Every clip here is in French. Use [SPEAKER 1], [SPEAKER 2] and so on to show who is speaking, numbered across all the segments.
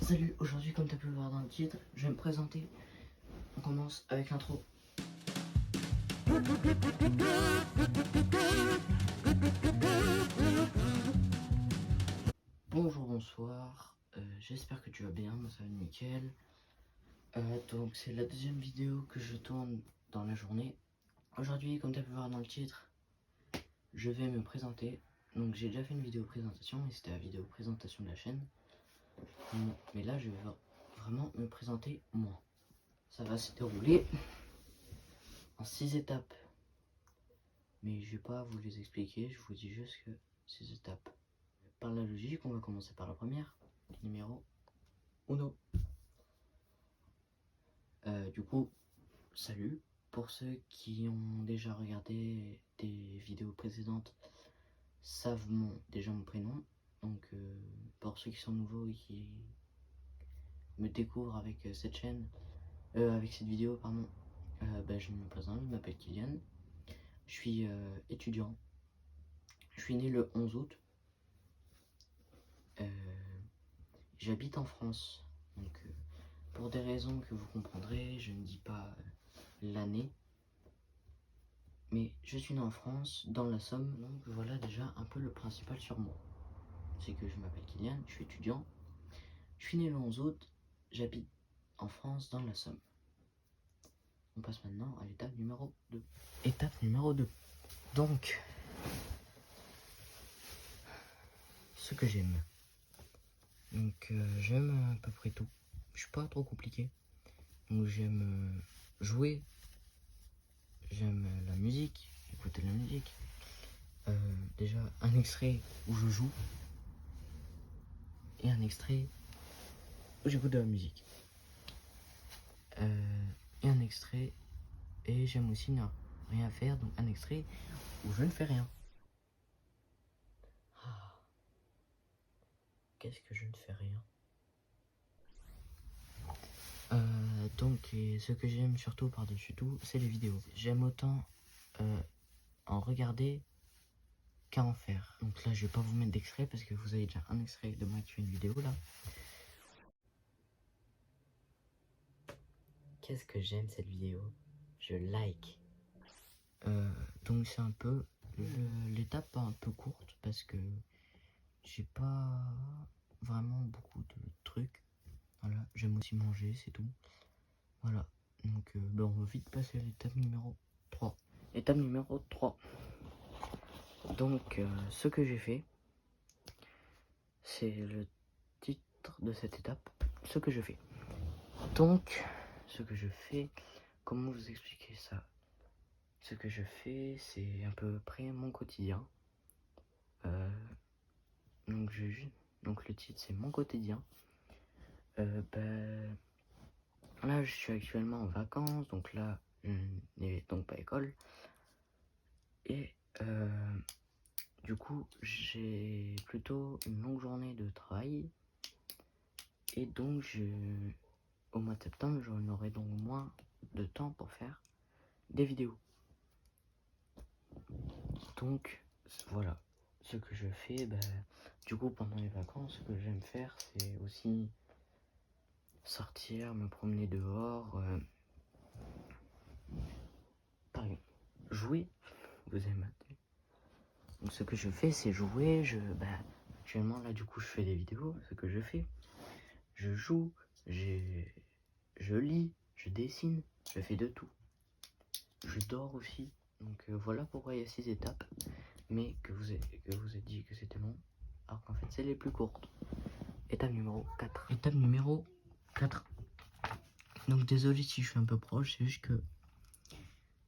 [SPEAKER 1] Salut, aujourd'hui comme tu as pu le voir dans le titre, je vais me présenter. On commence avec l'intro. Bonjour, bonsoir, j'espère que tu vas bien, moi ça va nickel. Donc c'est la deuxième vidéo que je tourne dans la journée. Aujourd'hui, comme tu as pu le voir dans le titre, je vais me présenter. Donc j'ai déjà fait une vidéo présentation et c'était la vidéo présentation de la chaîne. Mais là je vais vraiment me présenter moi. Ça va se dérouler en 6 étapes. Mais je vais pas vous les expliquer, je vous dis juste que 6 étapes. Par la logique, on va commencer par la première, numéro 1. Du coup, salut. Pour ceux qui ont déjà regardé des vidéos précédentes, savent déjà mon prénom. Donc pour ceux qui sont nouveaux et qui me découvrent avec cette chaîne, avec cette vidéo, pardon, je me présente, je m'appelle Kylian. Je suis étudiant. Je suis né le 11 août. J'habite en France. Donc pour des raisons que vous comprendrez, je ne dis pas l'année. Mais je suis né en France, dans la Somme, donc voilà déjà un peu le principal sur moi. C'est que je m'appelle Kylian, je suis étudiant. Je suis né le 11 août, j'habite en France, dans la Somme. On passe maintenant à l'étape numéro 2. Étape numéro 2. Donc, ce que j'aime. Donc, j'aime à peu près tout. Je suis pas trop compliqué. Donc, j'aime jouer. J'aime la musique, écouter de la musique. Déjà, un extrait où je joue. Et un extrait où j'écoute de la musique. Et un extrait, et j'aime aussi ne rien faire, donc un extrait où je ne fais rien. Qu'est-ce que je ne fais rien? Donc, et ce que j'aime surtout par-dessus tout, c'est les vidéos. J'aime autant en regarder qu'à en faire. Donc là, je vais pas vous mettre d'extrait parce que vous avez déjà un extrait de moi qui fait une vidéo là. Qu'est-ce que j'aime cette vidéo? Je like. Donc c'est un peu l'étape un peu courte parce que j'ai pas vraiment beaucoup de trucs. Voilà, j'aime aussi manger, c'est tout. Voilà, donc on va vite passer à l'étape numéro 3. Étape numéro 3. Donc ce que j'ai fait, c'est le titre de cette étape, ce que je fais. Donc, ce que je fais, comment vous expliquer ça? Ce que je fais, c'est à peu près mon quotidien. Donc le titre, c'est mon quotidien. Là, je suis actuellement en vacances, donc là, je n'ai donc pas école. Et du coup, j'ai plutôt une longue journée de travail. Et donc, au mois de septembre, j'en aurai donc moins de temps pour faire des vidéos. Donc, voilà ce que je fais. Du coup, pendant les vacances, ce que j'aime faire, c'est aussi sortir, me promener dehors. Jouer. Vous aimez. Donc ce que je fais, c'est jouer. Actuellement là, du coup, je fais des vidéos. Ce que je fais, je joue, je lis, je dessine, je fais de tout. Je dors aussi. Donc voilà pourquoi il y a 6 étapes, mais que vous ai dit que c'était long, alors qu'en fait c'est les plus courtes. Étape numéro 4. Étape numéro 4. Donc désolé si je suis un peu proche, c'est juste que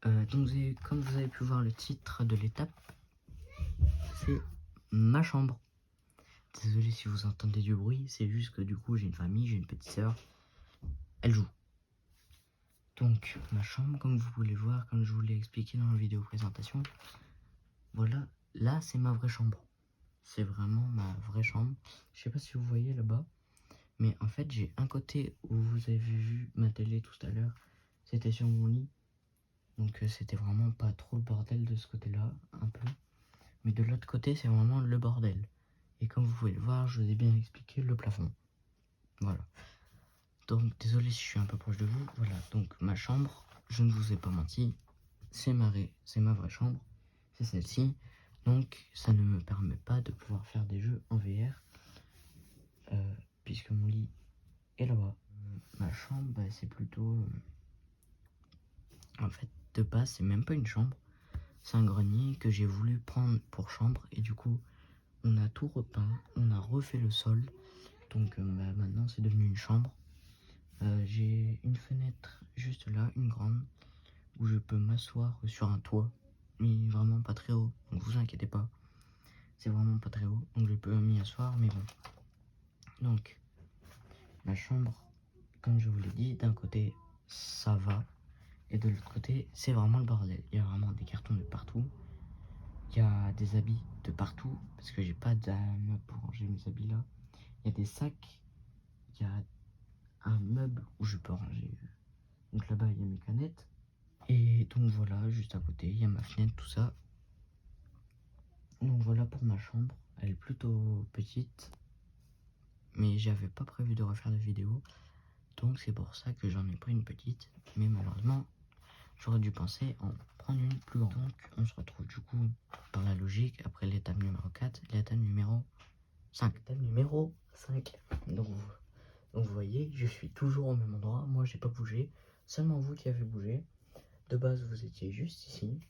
[SPEAKER 1] donc comme vous avez pu voir le titre de l'étape, c'est ma chambre. Désolé si vous entendez du bruit, c'est juste que du coup j'ai une famille, j'ai une petite sœur, elle joue. Donc ma chambre, comme vous pouvez voir, comme je vous l'ai expliqué dans la vidéo présentation, voilà, là c'est ma vraie chambre. C'est vraiment ma vraie chambre. Je sais pas si vous voyez là-bas, mais en fait j'ai un côté où vous avez vu ma télé tout à l'heure, c'était sur mon lit. Donc c'était vraiment pas trop le bordel de ce côté-là, un peu. Mais de l'autre côté, c'est vraiment le bordel. Et comme vous pouvez le voir, je vous ai bien expliqué le plafond. Voilà. Donc désolé si je suis un peu proche de vous. Voilà, donc ma chambre, je ne vous ai pas menti, c'est ma vraie chambre, c'est celle-ci. Donc ça ne me permet pas de pouvoir faire des jeux en VR, puisque mon lit est là-bas. Ma chambre, bah, c'est plutôt... en fait, de base, c'est même pas une chambre, c'est un grenier que j'ai voulu prendre pour chambre, et du coup, on a tout repeint, on a refait le sol, donc bah, maintenant c'est devenu une chambre. J'ai une fenêtre juste là, une grande, où je peux m'asseoir sur un toit, mais vraiment pas très haut, donc vous inquiétez pas, c'est vraiment pas très haut, donc je peux m'y asseoir, mais bon. Donc, ma chambre, comme je vous l'ai dit, d'un côté ça va, et de l'autre côté c'est vraiment le bordel. Il y a vraiment des cartons de partout, il y a des habits de partout, parce que j'ai pas de meuble pour ranger mes habits là. Il y a des sacs, il y a un meuble où je peux ranger, donc là-bas il y a mes canettes. Et donc voilà, juste à côté, il y a ma fenêtre, tout ça. Donc voilà pour ma chambre, elle est plutôt petite, mais j'avais pas prévu de refaire de vidéo, donc c'est pour ça que j'en ai pris une petite, mais malheureusement, j'aurais dû penser en prendre une plus grande. Donc on se retrouve du coup, par la logique, après l'étape numéro 4, l'étape numéro 5. L'étape numéro 5. Donc vous voyez, je suis toujours au même endroit, moi j'ai pas bougé, seulement vous qui avez bougé. De base, vous étiez juste ici,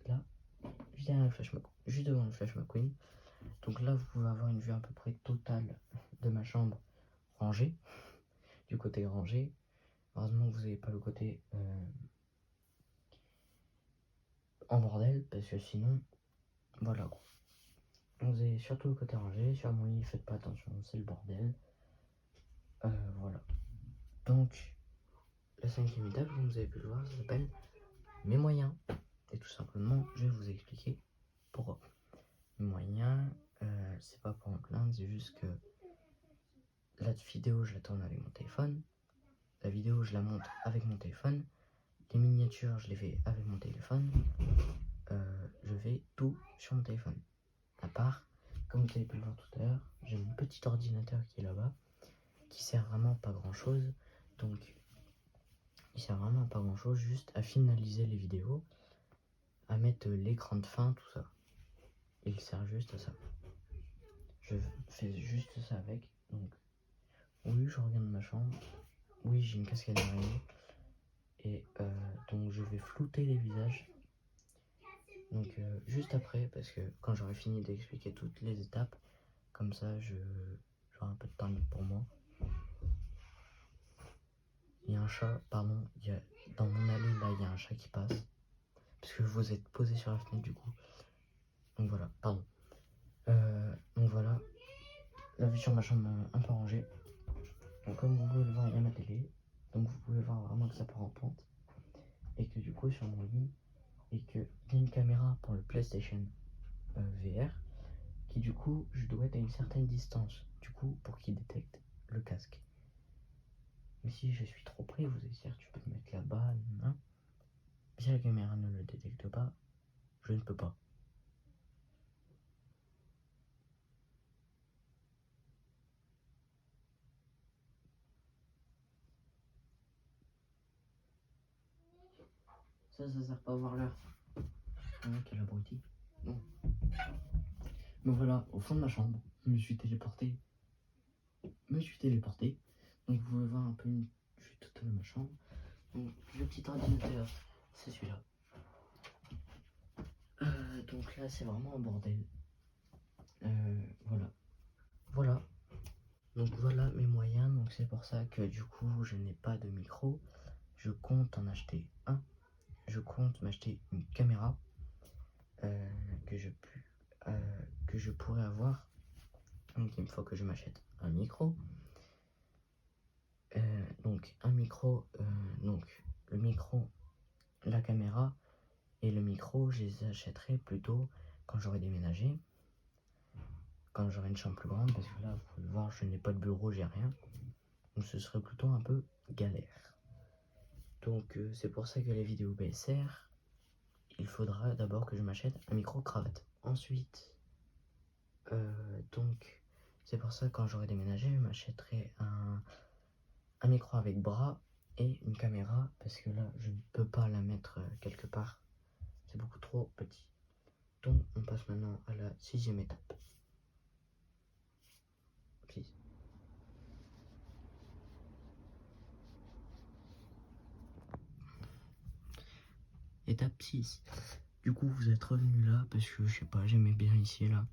[SPEAKER 1] là, juste devant le Flash McQueen. Donc là, vous pouvez avoir une vue à peu près totale de ma chambre rangée, du côté rangé. Heureusement que vous n'avez pas le côté en bordel, parce que sinon, voilà. Vous avez surtout le côté rangé. Sur mon lit, faites pas attention, c'est le bordel. Voilà. Donc, la 5e étape, comme vous avez pu le voir, ça s'appelle mes moyens. Et tout simplement, je vais vous expliquer pourquoi. Mes moyens, c'est pas pour me plaindre, c'est juste que la vidéo, je la tourne avec mon téléphone. La vidéo, je la monte avec mon téléphone. Les miniatures, je les fais avec mon téléphone. Je fais tout sur mon téléphone. À part, comme vous avez pu le voir tout à l'heure, j'ai mon petit ordinateur qui est là-bas, qui sert vraiment pas grand-chose. Donc, il sert vraiment à pas grand-chose, juste à finaliser les vidéos, à mettre l'écran de fin, tout ça. Il sert juste à ça. Je fais juste ça avec. Donc, oui, je regarde ma chambre. Oui, j'ai une casquette d'araignée. Et donc, je vais flouter les visages. Donc juste après, parce que quand j'aurai fini d'expliquer toutes les étapes, comme ça j'aurai un peu de temps libre pour moi. Il y a un chat, pardon, dans mon allée là, il y a un chat qui passe, parce que vous êtes posé sur la fenêtre du coup. Donc voilà, pardon. Donc voilà, la vue sur ma chambre un peu rangée. Donc comme vous pouvez le voir, il y a ma télé, donc vous pouvez voir vraiment que ça part en pente. Et que du coup sur mon lit, et qu'il y a une caméra pour le PlayStation VR, qui du coup je dois être à une certaine distance du coup pour qu'il détecte le casque. Mais si je suis trop près, vous allez dire tu peux te mettre là-bas, hein. Si la caméra ne le détecte pas, je ne peux pas. Ça sert pas à voir l'heure. Quel abruti. Bon. Me voilà au fond de ma chambre. Je me suis téléporté. Donc vous pouvez voir un peu une vue totale de ma chambre. Donc le petit ordinateur, c'est celui-là. Donc là c'est vraiment un bordel. Voilà. Voilà. Donc voilà mes moyens. Donc c'est pour ça que du coup je n'ai pas de micro. Je compte en acheter un. Je compte m'acheter une caméra que je pourrais avoir. Donc il faut que je m'achète un micro. Donc un micro, donc le micro, la caméra et le micro, je les achèterai plutôt quand j'aurai déménagé, quand j'aurai une chambre plus grande, parce que là, vous pouvez voir, je n'ai pas de bureau, j'ai rien. Donc ce serait plutôt un peu galère. Donc c'est pour ça que les vidéos BSR, il faudra d'abord que je m'achète un micro cravate. Ensuite, donc C'est pour ça que quand j'aurai déménagé, je m'achèterai un micro avec bras et une caméra, parce que là, je ne peux pas la mettre quelque part. C'est beaucoup trop petit. Donc, on passe maintenant à la 6e étape. 6. Étape 6. Du coup, vous êtes revenu là parce que je sais pas, j'aimais bien ici là.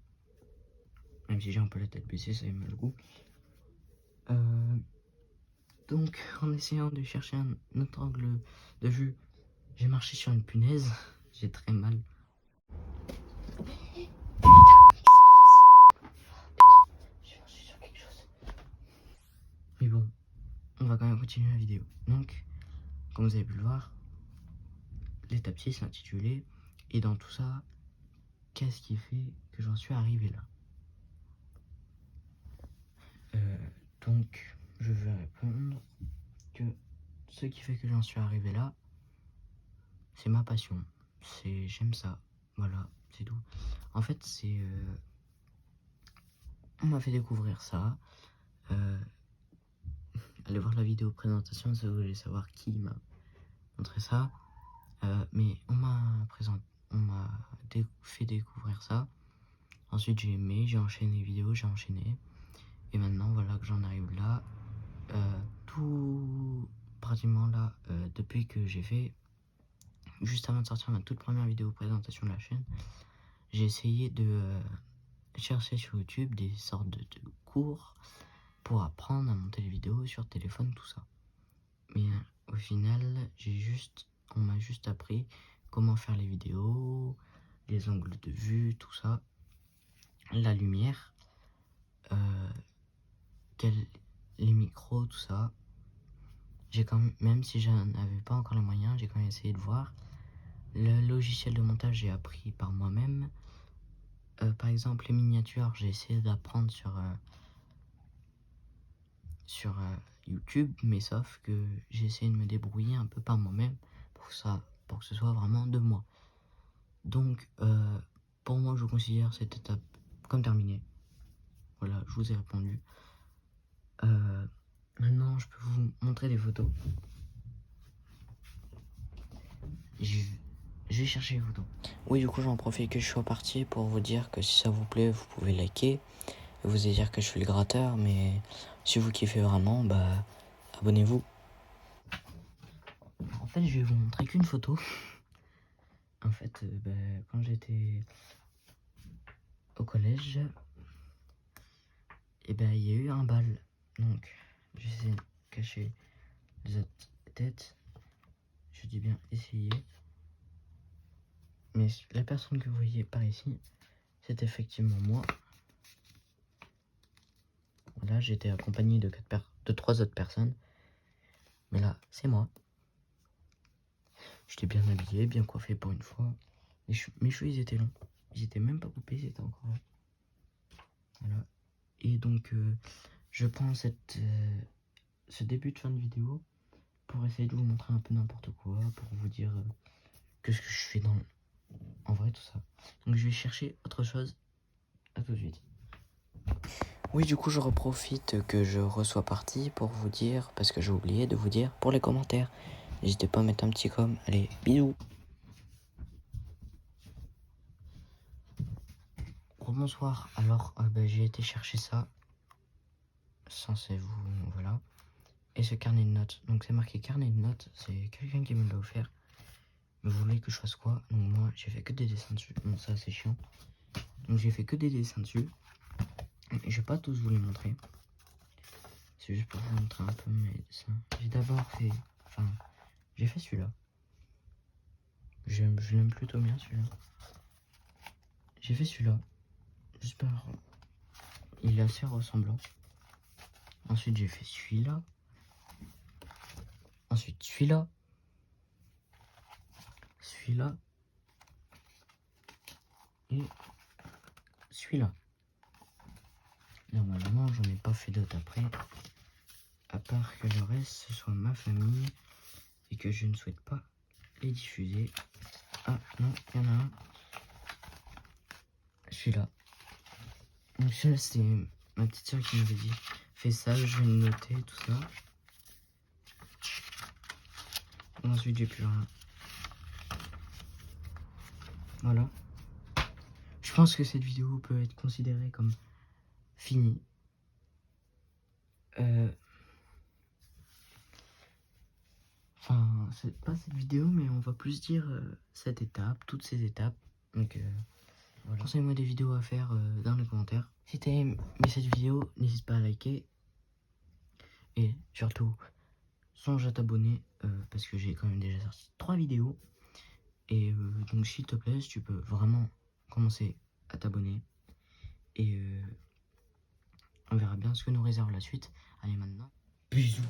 [SPEAKER 1] Même si j'ai un peu la tête baissée, ça aime le goût. Donc, en essayant de chercher un autre angle de vue, j'ai marché sur une punaise. J'ai très mal. J'ai marché sur quelque chose. Mais bon, on va quand même continuer la vidéo. Donc, comme vous avez pu le voir, l'étape 6 est intitulée « Et dans tout ça, qu'est-ce qui fait que j'en suis arrivé là ?» Donc, je vais répondre que ce qui fait que j'en suis arrivé là, c'est ma passion. J'aime ça. Voilà, c'est tout. En fait, on m'a fait découvrir ça. Allez voir la vidéo présentation si vous voulez savoir qui m'a montré ça. Mais on m'a fait découvrir ça. Ensuite, j'ai aimé, j'ai enchaîné les vidéos, j'ai enchaîné. Et maintenant, voilà que j'en arrive là. Tout pratiquement là, depuis que j'ai fait, juste avant de sortir ma toute première vidéo présentation de la chaîne, j'ai essayé de chercher sur YouTube des sortes de cours pour apprendre à monter les vidéos sur téléphone, tout ça. Mais au final, on m'a juste appris comment faire les vidéos, les angles de vue, tout ça, la lumière, les micros, tout ça. J'ai quand même si je n'avais pas encore les moyens, j'ai quand même essayé de voir. Le logiciel de montage, j'ai appris par moi-même. Par exemple, les miniatures, j'ai essayé d'apprendre sur YouTube, mais sauf que j'ai essayé de me débrouiller un peu par moi-même pour que ce soit vraiment de moi. Donc, pour moi, je considère cette étape comme terminée. Voilà, je vous ai répondu. Maintenant, je peux vous montrer des photos. Je vais chercher les photos. Oui, du coup, j'en profite que je sois parti pour vous dire que si ça vous plaît, vous pouvez liker. Et vous allez dire que je suis le gratteur, mais si vous kiffez vraiment, bah, abonnez-vous. En fait, je vais vous montrer qu'une photo. En fait, quand j'étais au collège, et il y a eu un bal. Donc, j'essaie de cacher les autres têtes. Je dis bien essayer. Mais la personne que vous voyez par ici, c'est effectivement moi. Là, j'étais accompagné de 3 autres personnes. Mais là, c'est moi. J'étais bien habillé, bien coiffé pour une fois. Mes cheveux, ils étaient longs. Ils étaient même pas coupés, ils étaient encore là. Voilà. Et donc, je prends ce début de fin de vidéo pour essayer de vous montrer un peu n'importe quoi, pour vous dire que ce que je fais en vrai, tout ça. Donc, je vais chercher autre chose. À tout de suite. Oui, du coup, je reprofite que je reçois parti pour vous dire, parce que j'ai oublié de vous dire pour les commentaires. N'hésitez pas à mettre un petit com. Allez, bisous. Bonsoir. Alors, j'ai été chercher ça. Censé vous... Voilà. Et ce carnet de notes. Donc, c'est marqué carnet de notes. C'est quelqu'un qui me l'a offert. Mais vous voulez que je fasse quoi? Donc, moi, j'ai fait que des dessins dessus. Bon, ça, c'est chiant. Donc, j'ai fait que des dessins dessus. Et je vais pas tous vous les montrer. C'est juste pour vous montrer un peu mes dessins. J'ai d'abord fait... Enfin, j'ai fait celui-là. Je l'aime plutôt bien, celui-là. J'ai fait celui-là. J'espère... Il est assez ressemblant. Ensuite, j'ai fait celui-là. Ensuite, celui-là. Celui-là. Et celui-là. Normalement, j'en ai pas fait d'autres après. À part que le reste, ce soit ma famille. Et que je ne souhaite pas les diffuser. Ah, non, il y en a un. Celui-là. Donc celui-là, c'est ma petite soeur qui m'avait dit fais ça, je vais le noter, tout ça. Ensuite j'ai plus rien. Voilà. Je pense que cette vidéo peut être considérée comme finie. Enfin, c'est pas cette vidéo, mais on va plus dire cette étape, toutes ces étapes. Donc voilà. Conseillez-moi des vidéos à faire dans les commentaires. Si t'as aimé cette vidéo, n'hésite pas à liker. Et surtout, songe à t'abonner parce que j'ai quand même déjà sorti 3 vidéos. Et donc s'il te plaît, tu peux vraiment commencer à t'abonner. Et on verra bien ce que nous réserve la suite. Allez maintenant, bisous.